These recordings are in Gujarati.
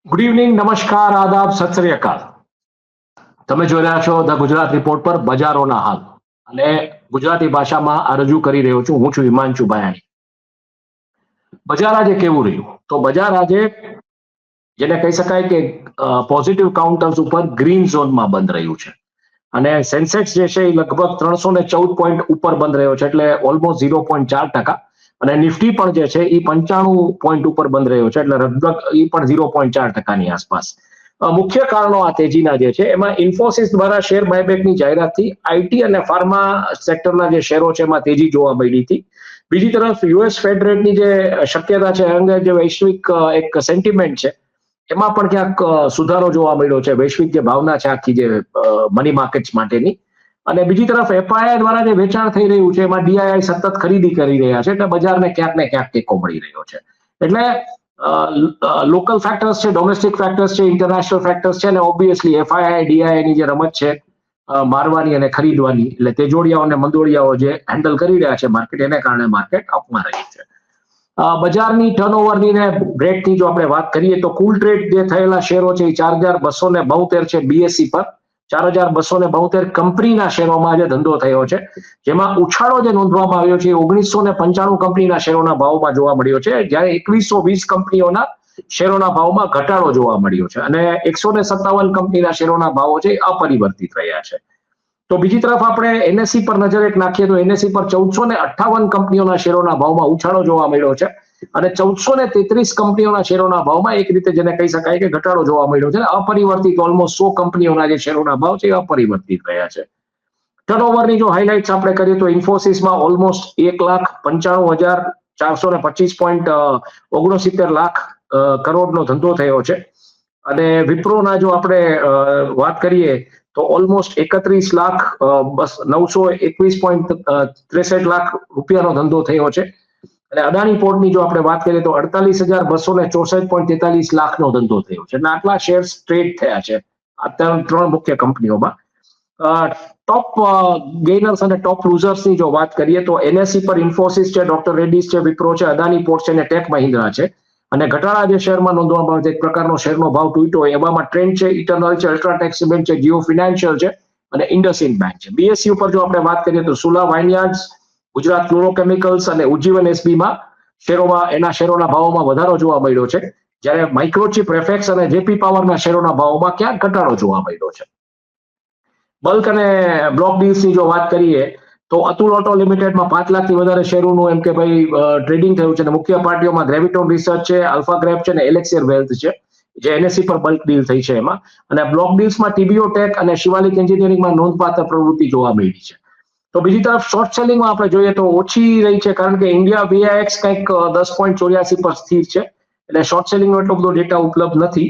ગુડ ઇવનિંગ, નમસ્કાર, આદાબ, સત શ્રી અકાલ. તમે જોઈ રહ્યા છો ધ ગુજરાત રિપોર્ટ પર બજારોના હાલ અને ગુજરાતી ભાષામાં આ રજૂ કરી રહ્યો છું. હું છું હિમાંશુ ભાયાણી. બજાર આજે કેવું રહ્યું? તો બજાર આજે જેને કહી શકાય કે પોઝિટિવ કાઉન્ટર્સ ઉપર ગ્રીન ઝોનમાં બંધ રહ્યું છે અને સેન્સેક્સ જે છે એ લગભગ 314 પોઈન્ટ ઉપર બંધ રહ્યો છે, એટલે ઓલમોસ્ટ 0.4%. અને નિફ્ટી પણ જે છે એ 95 પોઈન્ટ ઉપર બંધ રહ્યો છે, એટલે લગભગ એ પણ 0.4%ની આસપાસ. મુખ્ય કારણો આ તેજીના જે છે એમાં ઇન્ફોસિસ દ્વારા શેર બાયબેકની જાહેરાતથી આઈટી અને ફાર્મા સેક્ટરના જે શેરો છે એમાં તેજી જોવા મળી હતી. બીજી તરફ યુએસ ફેડ રેટની જે શક્યતા છે અંગે જે વૈશ્વિક એક સેન્ટિમેન્ટ છે એમાં પણ ક્યાંક સુધારો જોવા મળ્યો છે. વૈશ્વિક જે ભાવના છે આખી જે મની માર્કેટ્સ માટેની. અને બીજી તરફ એફઆઈઆઈ દ્વારા જે વેચાણ થઈ રહ્યું છે એમાં ડીઆઈઆઈ સતત ખરીદી કરી રહ્યા છે, એટલે બજારને ક્યાંક ને ક્યાંક ટેકો મળી રહ્યો છે. એટલે લોકલ ફેક્ટર્સ છે, ડોમેસ્ટિક ફેક્ટર્સ છે, ઇન્ટરનેશનલ ફેક્ટર્સ છે, અને ઓબ્વિયસલી એફઆઈઆઈ ડીઆઈઆઈ ની જે રમત છે મારવાની અને ખરીદવાની, એટલે તેજોડિયાઓ અને મંદોડિયાઓ જે હેન્ડલ કરી રહ્યા છે માર્કેટ, એને કારણે માર્કેટ અપમાં રહી છે. બજારની ટર્નઓવરની ને રેટની જો આપણે વાત કરીએ તો કુલ ટ્રેડ જે થયેલા શેરો છે એ 4272 છે બીએસસી પર. 4272 કંપનીના શેરોમાં આજે ધંધો થયો છે, જેમાં ઉછાળો જે નોંધવામાં આવ્યો છે 1995 કંપનીના શેરોના ભાવમાં જોવા મળ્યો છે, જ્યારે 2120 કંપનીઓના શેરોના ભાવમાં ઘટાડો જોવા મળ્યો છે અને 157 કંપનીના શેરોના ભાવો છે અપરિવર્તિત રહ્યા છે. તો બીજી તરફ આપણે એનએસસી પર નજર એક નાખીએ તો એનએસસી પર 1458 કંપનીઓના શેરોના ભાવમાં ઉછાળો જોવા મળ્યો છે અને 1433 કંપનીઓના શેરોના ભાવમાં એક રીતે જેને કહી શકાય કે ઘટાડો જોવા મળ્યો છે. અપરિવર્તિત ઓલમોસ્ટ 100 કંપનીઓના જે શેરોના ભાવ છે એ અપરિવર્તિત રહ્યા છે. ટર્નઓવરની જો હાઇલાઇટ્સ આપણે કરીએ તો ઇન્ફોસિસમાં ઓલમોસ્ટ 1,95,425.69 કરોડનો ધંધો થયો છે અને વિપ્રોના જો આપણે વાત કરીએ તો ઓલમોસ્ટ 31,921.63 રૂપિયાનો ધંધો થયો છે. અને અદાણી પોર્ટની જો આપણે વાત કરીએ તો 48,264.43 ધંધો થયો છે. એટલે આટલા શેર્સ ટ્રેડ થયા છે આ ત્રણ મુખ્ય કંપનીઓમાં. ટોપ ગેઇનર્સ અને ટોપ લૂઝર્સની જો વાત કરીએ તો એનએસસી પર ઇન્ફોસિસ છે, ડોક્ટર રેડ્ડીઝ છે, વિપ્રો છે, અદાણી પોર્ટ છે અને ટેક મહિન્દ્રા છે. અને ઘટાડા જે શેરમાં નોંધવામાં આવે છે, એક પ્રકારનો શેરનો ભાવ તૂટ્યો હોય એવામાં ટ્રેન્ડ છે, ઇટરનલ છે, અલ્ટ્રાટેક સિમેન્ટ છે, જીઓ ફિનાન્શિયલ છે અને ઇન્ડસઇન્ડ બેંક છે. બીએસસી ઉપર જો આપણે વાત કરીએ તો સુલા વાઇનયાર્ડ્સ, ગુજરાત ફ્લોરોકેમિકલ્સ અને ઉજ્જીવન એસબીમાં એના શેરોના ભાવોમાં વધારો જોવા મળ્યો છે, જ્યારે માઇક્રોચિપ, રેફેક્સ અને જેપી પાવરના શેરોના ભાવોમાં ક્યાંક ઘટાડો જોવા મળ્યો છે. બલ્ક અને બ્લોક ડીલ્સની જો વાત કરીએ તો અતુલ ઓટો લિમિટેડમાં 5 લાખથી વધારે શેરોનું એમ કે ભાઈ ટ્રેડિંગ થયું છે અને મુખ્ય પાર્ટીઓમાં ગ્રેવિટોન રિસર્ચ છે, આલ્ફા ગ્રેપ છે અને એલેક્સિયર વેલ્થ છે, જે એનએસસી પર બલ્ક ડીલ થઈ છે એમાં. અને બ્લોક ડીલ્સમાં ટીબીઓ ટેક અને શિવાલિક એન્જિનિયરિંગમાં નોંધપાત્ર પ્રવૃત્તિ જોવા મળી છે. તો બીજી તરફ શોર્ટ સેલિંગમાં આપણે જોઈએ તો ઓછી રહી છે, કારણ કે ઇન્ડિયા વીઆઈએક્સ કંઈક 10.84 પર સ્થિર છે, એટલે શોર્ટ સેલિંગનો એટલો બધો ડેટા ઉપલબ્ધ નથી.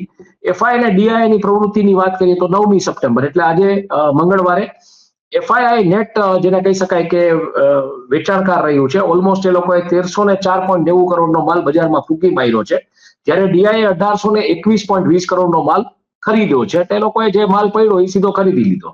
એફઆઈ અને ડીઆઈની પ્રવૃત્તિની વાત કરીએ તો 9મી સપ્ટેમ્બર એટલે આજે મંગળવારે એફઆઈઆઈ નેટ જેને કહી શકાય કે વેચાણકાર રહ્યું છે. ઓલમોસ્ટ એ લોકોએ 1304.90 કરોડનો માલ બજારમાં ફૂંકી માર્યો છે, જ્યારે ડીઆઈએ 1821.20 કરોડનો માલ ખરીદ્યો છે. તે લોકોએ જે માલ પડ્યો એ સીધો ખરીદી લીધો.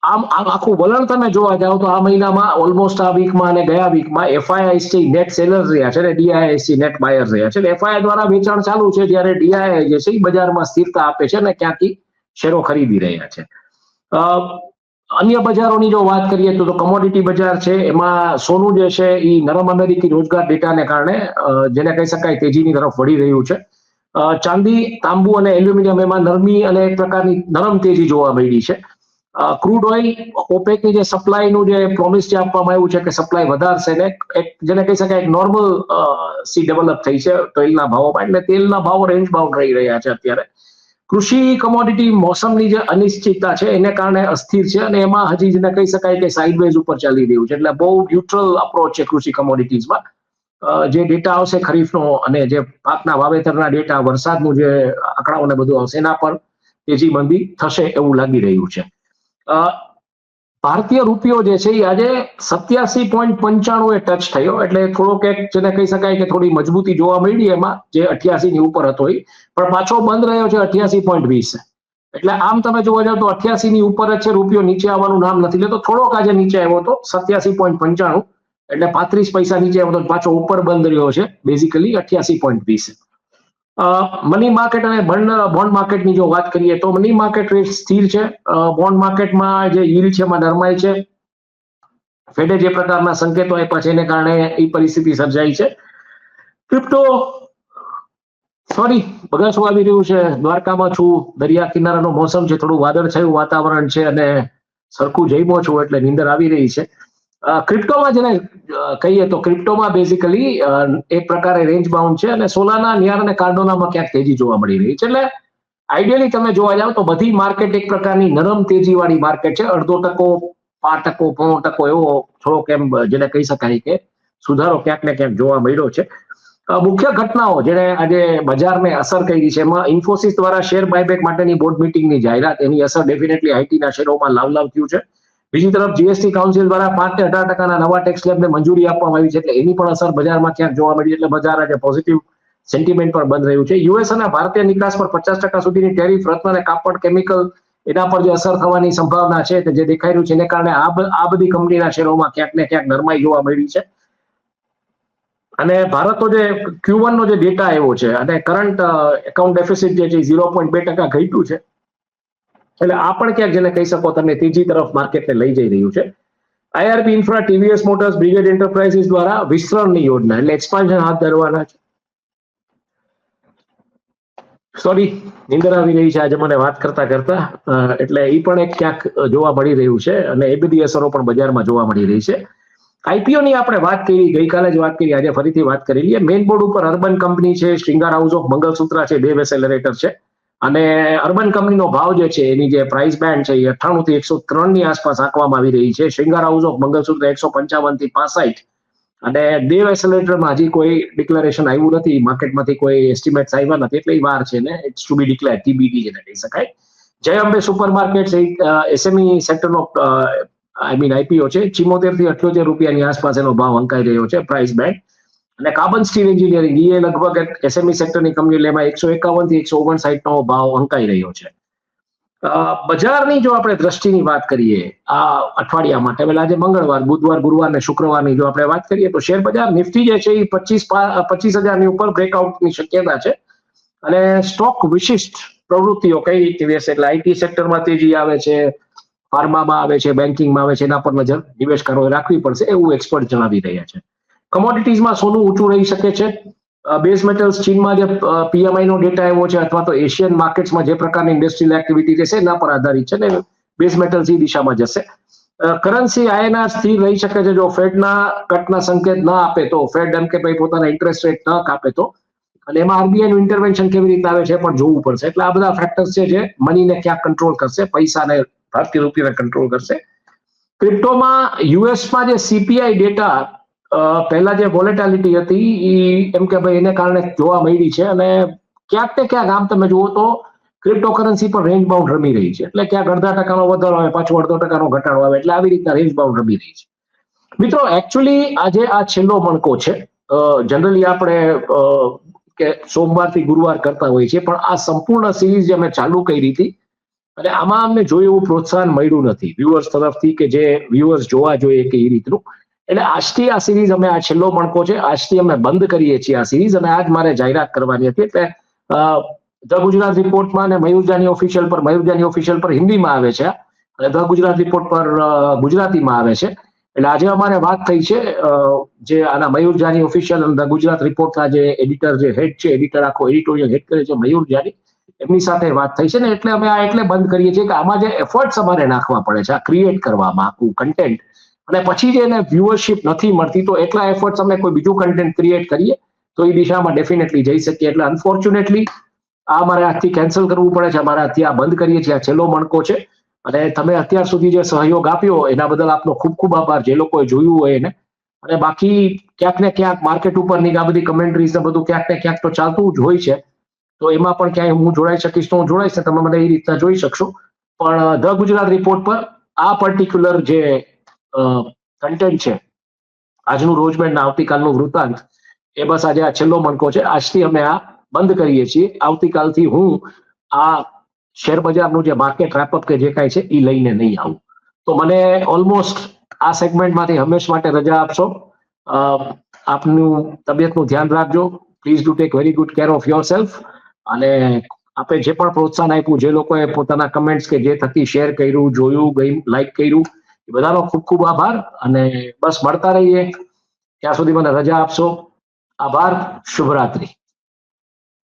આમ આખું વલણ તમે જોવા જાઓ તો આ મહિનામાં ઓલમોસ્ટ આ વીકમાં અને ગયા વીકમાં એફઆઈઆઈ નેટ સેલર્સ રહ્યા છે અને ડીઆઈઆઈ નેટ બાયર રહ્યા છે. એફઆઈઆઈ દ્વારા વેચાણ ચાલુ છે, જ્યારે ડીઆઈઆઈ જે છે એ બજારમાં સ્થિરતા આપે છે અને ક્યાંથી શેરો ખરીદી રહ્યા છે. અન્ય બજારોની જો વાત કરીએ તો કમોડિટી બજાર છે, એમાં સોનું જે છે એ નરમ અમેરિકી રોજગાર ડેટાને કારણે જેને કહી શકાય તેજીની તરફ વળી રહ્યું છે. ચાંદી, તાંબુ અને એલ્યુમિનિયમ એમાં નરમી અને એક પ્રકારની નરમ તેજી જોવા મળી છે. ક્રૂડ ઓઇલ, ઓપેકની જે સપ્લાયનું જે પ્રોમિસ જે આપવામાં આવ્યું છે કે સપ્લાય વધારશે ને જેને કહી શકાય એક નોર્મલ સી ડેવલપ થઈ છે તેલના ભાવોમાં, એટલે તેલના ભાવો રેન્જ બાઉન્ડ રહી રહ્યા છે અત્યારે. કૃષિ કમોડિટી મોસમની જે અનિશ્ચિતતા છે એને કારણે અસ્થિર છે અને એમાં હજી જેને કહી શકાય કે સાઇડવેઝ ઉપર ચાલી રહ્યું છે, એટલે બહુ ન્યુટ્રલ અપ્રોચ છે કૃષિ કમોડિટીઝમાં. જે ડેટા આવશે ખરીફનો અને જે પાકના વાવેતરના ડેટા, વરસાદનું જે આંકડાઓને બધું આવશે એના પર તેજી મંદી થશે એવું લાગી રહ્યું છે. ભારતીય રૂપિયો જે છે એ આજે 87.95 ટચ થયો, એટલે થોડોક એક જેને કહી શકાય કે થોડી મજબૂતી જોવા મળી એમાં, જે 88 ની ઉપર હતો પણ પાછો બંધ રહ્યો છે 88.20. એટલે આમ તમે જોવા જાવ તો 88 ની ઉપર જ છે, રૂપિયો નીચે આવવાનું નામ નથી લેતો. થોડોક આજે નીચે આવ્યો હતો 87.95, એટલે 35 પૈસા નીચે આવ્યો હતો, પાછો ઉપર બંધ રહ્યો છે બેઝિકલી 88.20. મની માર્કેટ અને બોન્ડ માર્કેટની જો વાત કરીએ તો મની માર્કેટ રેટ સ્થિર છે. બોન્ડ માર્કેટમાં જે yield છે એમાં નરમાઈ છે. ફેડે જે પ્રકારના સંકેતો આપ્યા છે એને કારણે એ પરિસ્થિતિ સર્જાઈ છે. ક્રિપ્ટો સોરી બગાસું આવી રહ્યું છે. દ્વારકામાં છું, દરિયા કિનારાનો મોસમ છે, થોડું વાદળછાયું વાતાવરણ છે અને સરખું જઈમો છું એટલે નીંદર આવી રહી છે. ક્રિપ્ટોમાં જેને કહીએ તો ક્રિપ્ટોમાં બેઝિકલી એક પ્રકારે રેન્જ બાઉન્ડ છે અને સોલાના, નિયાર અને કાર્ડોનામાં ક્યાંક તેજી જોવા મળી રહી છે. એટલે આઈડિયલી તમે જોવા જાવ તો બધી માર્કેટ એક પ્રકારની નરમ તેજી વાળી માર્કેટ છે. 0.5%, 5%, 3% એવો થોડોક એમ જેને કહી શકાય કે સુધારો ક્યાંક ને ક્યાંક જોવા મળ્યો છે. મુખ્ય ઘટનાઓ જેને આજે બજારને અસર કરી છે એમાં ઇન્ફોસિસ દ્વારા શેર બાયબેક માટેની બોર્ડ મીટિંગની જાહેરાત, એની અસર ડેફિનેટલી આઈટીના શેરોમાં લાવ થયું છે. બીજી તરફ જીએસટી કાઉન્સિલ દ્વારા 5 થી 18% નવા ટેક્સ સ્લેબને મંજૂરી આપવામાં આવી છે એટલે એની પણ અસર બજારમાં ક્યાંક જોવા મળી. એટલે બજાર આજે પોઝિટિવ સેન્ટિમેન્ટ પર બંધ રહ્યું છે. યુએસ અને ભારતીય નિકાસ પર 50% સુધીની ટેરિફ, રત્ન અને કાપડ, કેમિકલ એના પર જે અસર થવાની સંભાવના છે જે દેખાઈ રહ્યું છે એને કારણે આ બધી કંપનીના શેરોમાં ક્યાંક ને ક્યાંક નરમાઈ જોવા મળી છે. અને ભારતનો જે Q1 નો જે ડેટા આવ્યો છે અને કરંટ એકાઉન્ટ ડેફિસિટ જે છે 0.2% ઘટ્યું છે. એટલે આ પણ ક્યાંક જેને કહી શકો તમે ત્રીજી તરફ માર્કેટને લઈ જઈ રહ્યું છે. IRB infra, TVS Motors, Brigade Enterprises દ્વારા વિસ્તરણની યોજના એટલે એક્સપાન્શન હાથ ધરવાના છે. સોરી નીંદર આવી રહી છે આજે મને વાત કરતા કરતા, એટલે એ પણ એક ક્યાંક જોવા મળી રહ્યું છે અને એ બધી અસરો પણ બજારમાં જોવા મળી રહી છે. આઈપીઓ ની આપણે વાત કરી, ગઈકાલે જ વાત કરી, આજે ફરીથી વાત કરી લઈએ. મેઇન બોર્ડ ઉપર અર્બન કંપની છે, શ્રીંગાર હાઉસ ઓફ મંગલસૂત્રા છે, ડેવ એસેલરેટર છે. અને અર્બન કંપનીનો ભાવ જે છે એની જે પ્રાઇસ બેન્ડ છે એ 98 થી 103 ની આસપાસ આંકવામાં આવી રહી છે. શ્રીંગાર હાઉસ ઓફ મંગલસૂત્ર 155 થી 65 અને દેવ એસેલેટરમાં હજી કોઈ ડિક્લેરેશન આવ્યું નથી, માર્કેટમાંથી કોઈ એસ્ટિમેટ્સ આવ્યા નથી એટલે વાર છે ને it's to be declare, TBD જેને કહી શકાય. Jay Ambe super market SME સેક્ટરનો આઈપીઓ છે. 74 થી 78 રૂપિયાની આસપાસ એનો ભાવ અંકાઈ રહ્યો છે, પ્રાઇસ બેન્ડ. અને કાર્બન સ્ટીલ એન્જિનિયરિંગ એ લગભગ એસએમઈ સેક્ટરની કંપની એટલે એમાં 151 થી 159 નો ભાવ અંકાઈ રહ્યો છે. બજારની જો આપણે દ્રષ્ટિની વાત કરીએ આ અઠવાડિયા માટે, એટલે આજે મંગળવાર, બુધવાર, ગુરુવાર અને શુક્રવારની જો આપણે વાત કરીએ તો શેર બજાર નિફ્ટી જે છે એ 25,000 ઉપર બ્રેકઆઉટની શક્યતા છે. અને સ્ટોક વિશિષ્ટ પ્રવૃત્તિઓ કઈ રીતે રહેશે એટલે આઈટી સેક્ટરમાં તેજી આવે છે, ફાર્મામાં આવે છે, બેન્કિંગમાં આવે છે, એના પર નજર નિવેશકારોએ રાખવી પડશે એવું એક્સપર્ટ જણાવી રહ્યા છે. કમોડિટીઝમાં સોનું ઊંચું રહી શકે છે. બેઝ મેટલ્સ, ચીનમાં જે પીએમઆઈ નો ડેટા આવ્યો છે અથવા તો એશિયન માર્કેટ્સમાં જે પ્રકારની ઇન્ડસ્ટ્રીયલ એક્ટિવિટી રહેશે એના પર આધારિત છે ને બેઝ મેટલ્સ એ દિશામાં જશે. કરન્સી આઈએનઆર સ્થિર રહી શકે છે જો ફેડના કટના સંકેત ન આપે તો, ફેડ એમ કે ભાઈ પોતાના ઇન્ટરેસ્ટ રેટ ન કાપે તો, અને એમાં આરબીઆઈ નું ઇન્ટરવેન્શન કેવી રીતે આવે છે પણ જોવું પડશે. એટલે આ બધા ફેક્ટર્સ છે જે મનીને ક્યાંક કંટ્રોલ કરશે, પૈસાને, ભારતીય રૂપિયાને કંટ્રોલ કરશે. ક્રિપ્ટોમાં યુએસમાં જે સીપીઆઈ ડેટા પહેલા જે વોલેટાલિટી હતી એ એમ કે ભાઈ એને કારણે જોવા મળી છે અને ક્યાંક ને ક્યાંક આમ તમે જુઓ તો ક્રિપ્ટોકરન્સી પર રેન્જ બાઉન્ડ રમી રહી છે. એટલે ક્યાંક 0.5% વધારો આવે, પાછો 0.5% ઘટાડો આવે, એટલે આવી રીતના રેન્જ બાઉન્ડ રમી રહી છે. મિત્રો એકચ્યુઅલી આજે આ છેલ્લો મણકો છે. જનરલી આપણે કે સોમવારથી ગુરુવાર કરતા હોય છે પણ આ સંપૂર્ણ સિરીઝ જે અમે ચાલુ કરી હતી અને આમાં અમને જોયું એવું પ્રોત્સાહન મળ્યું નથી વ્યુઅર્સ તરફથી કે જે વ્યુઅર્સ જોવા જોઈએ કે એ રીતનું. એટલે આજથી આ સિરીઝ અમે, આ છેલ્લો મણકો છે, આજથી અમે બંધ કરીએ છીએ આ સિરીઝ અને આજ મારે જાહેરાત કરવાની હતી. એટલે ધ ગુજરાત રિપોર્ટમાં અને મયુરજાની ઓફિશિયલ પર હિન્દીમાં આવે છે અને ધ ગુજરાત રિપોર્ટ પર ગુજરાતીમાં આવે છે. એટલે આજે અમારે વાત થઈ છે જે આના મયુર જાની ઓફિશિયલ અને ગુજરાત રિપોર્ટના જે એડિટર, જે હેડ છે, એડિટર આખો એડિટોરિયલ હેડ કરે છે મયુર જાની, એમની સાથે વાત થઈ છે ને એટલે અમે આ એટલે બંધ કરીએ છીએ કે આમાં જે એફર્ટ્સ અમારે નાખવા પડે છે આ ક્રિએટ કરવામાં આખું કન્ટેન્ટ, અને પછી જે એને વ્યુઅરશિપ નથી મળતી તો એટલા એફર્ટ્સ અમે કોઈ બીજું કન્ટેન્ટ ક્રિએટ કરીએ તો એ દિશામાં ડેફિનેટલી જઈ શકીએ. એટલે અનફોર્ચ્યુનેટલી આ મારે આજથી કેન્સલ કરવું પડે છે, અમારે આજથી આ બંધ કરીએ છીએ. આ છેલ્લો મણકો છે અને તમે અત્યાર સુધી જે સહયોગ આપ્યો એના બદલ આપનો ખૂબ ખૂબ આભાર, જે લોકોએ જોયું હોય એને. અને બાકી ક્યાંક ને ક્યાંક માર્કેટ ઉપરની આ બધી કમેન્ટ્રીઝ ને બધું ક્યાંક ને ક્યાંક તો ચાલતું જ હોય છે, તો એમાં પણ ક્યાંય હું જોડાઈ શકીશ તો હું જોડાઈશ ને તમે મને એ રીતના જોઈ શકશો. પણ ધ ગુજરાત રિપોર્ટ પર આ પર્ટિક્યુલર જે કન્ટેન્ટ છે, આજનું રોજમેન આવતીકાલનું વૃત્તાંત, એ બસ આજે આ છેલ્લો મણકો છે. આજથી અમે આ બંધ કરીએ છીએ. આવતીકાલથી હું આ શેર બજારનું જે માર્કેટ રેપઅપ કે જે કાંઈ છે એ લઈને નહીં આવું. તો મને ઓલમોસ્ટ આ સેગમેન્ટમાંથી હંમેશ માટે રજા આપશો. આપનું તબિયતનું ધ્યાન રાખજો. Please do tech very good care of your self. અને આપણે જે પણ પ્રોત્સાહન આપ્યું, જે લોકોએ પોતાના કમેન્ટ્સ કે જે થકી શેર કર્યું, જોયું, લાઈક કર્યું, એ બધાનો ખૂબ ખૂબ આભાર. અને બસ મળતા રહીએ, ત્યાં સુધી મને રજા આપશો. આભાર. શુભરાત્રી.